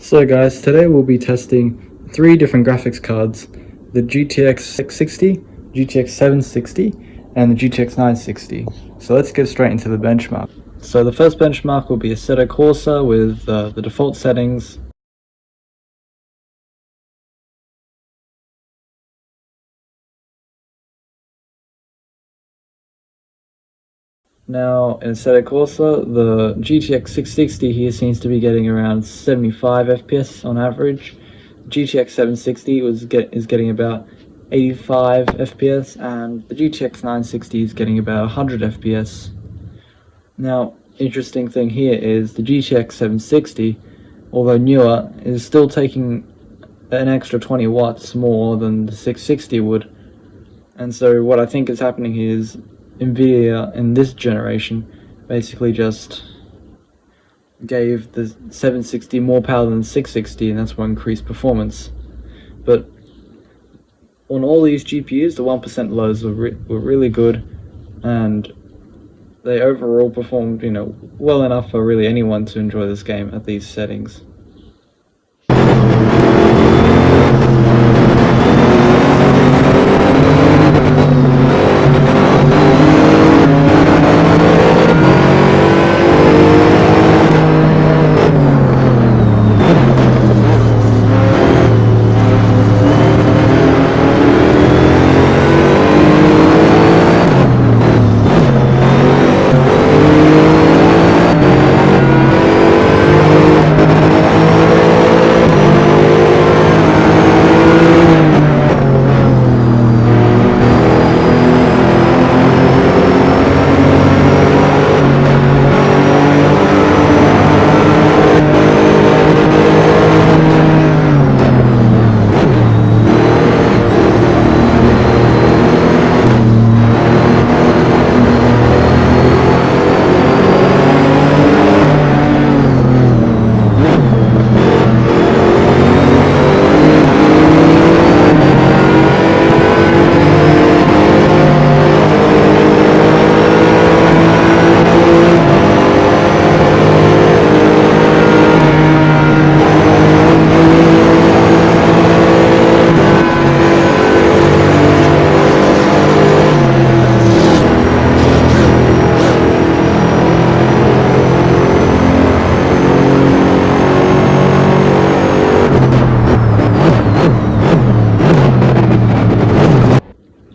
So guys, today we'll be testing three different graphics cards: the GTX 660, GTX 760, and the GTX 960. So let's get straight into the benchmark. So the first benchmark will be Assetto Corsa with the default settings. Now in Assetto Corsa, the GTX 660 here seems to be getting around 75 FPS on average. GTX 760 is getting about 85 FPS, and the GTX 960 is getting about 100 FPS. Now, interesting thing here is the GTX 760, although newer, is still taking an extra 20 watts more than the 660 would. And so what I think is happening here is Nvidia in this generation basically just gave the 760 more power than the 660, and that's what increased performance. But on all these GPUs, the 1% lows were really good, and they overall performed, well enough for really anyone to enjoy this game at these settings.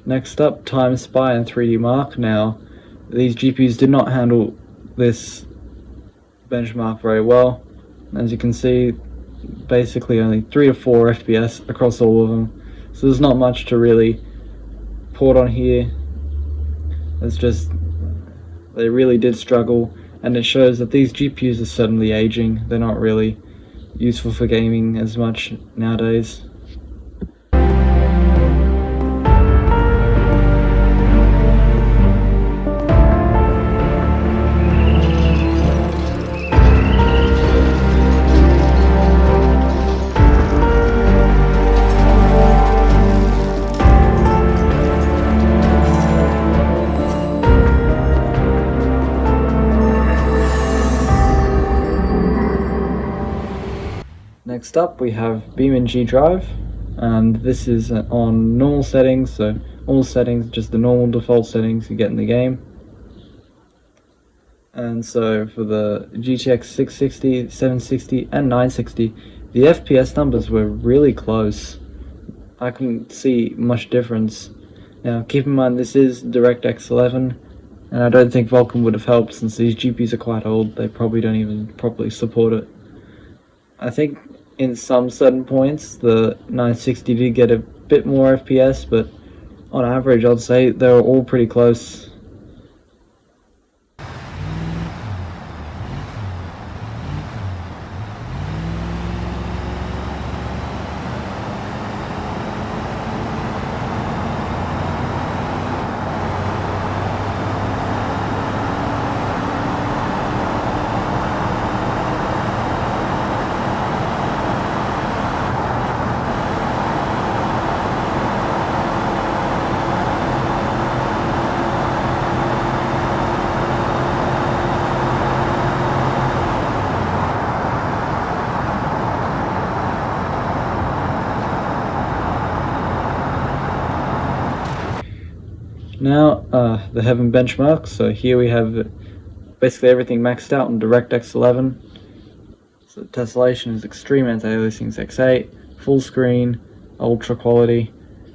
Next up, Time Spy and 3D Mark. Now, these GPUs did not handle this benchmark very well. As you can see, basically only 3 to 4 FPS across all of them. So there's not much to really port on here. It's just, they really did struggle, and it shows that these GPUs are certainly aging. They're not really useful for gaming as much nowadays. Next up we have BeamNG.drive, and this is on normal settings, so all settings, just the normal default settings you get in the game. And so for the GTX 660, 760 and 960, the FPS numbers were really close. I couldn't see much difference. Now keep in mind this is DirectX 11, and I don't think Vulkan would have helped since these GPUs are quite old. They probably don't even properly support it. I think in some certain points the 960 did get a bit more FPS, but on average I'd say they were all pretty close. Now, the Heaven benchmark. So here we have basically everything maxed out on DirectX 11. So the tessellation is extreme anti-aliasing X8, full screen, ultra quality,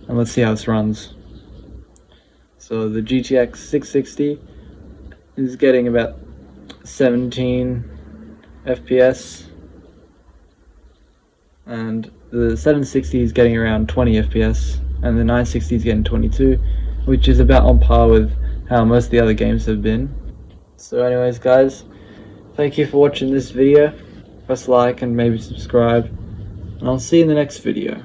and let's see how this runs. So the GTX 660 is getting about 17 FPS, and the 760 is getting around 20 FPS, and the 960 is getting 22, which is about on par with how most of the other games have been. So anyways guys, thank you for watching this video. Press like and maybe subscribe, and I'll see you in the next video.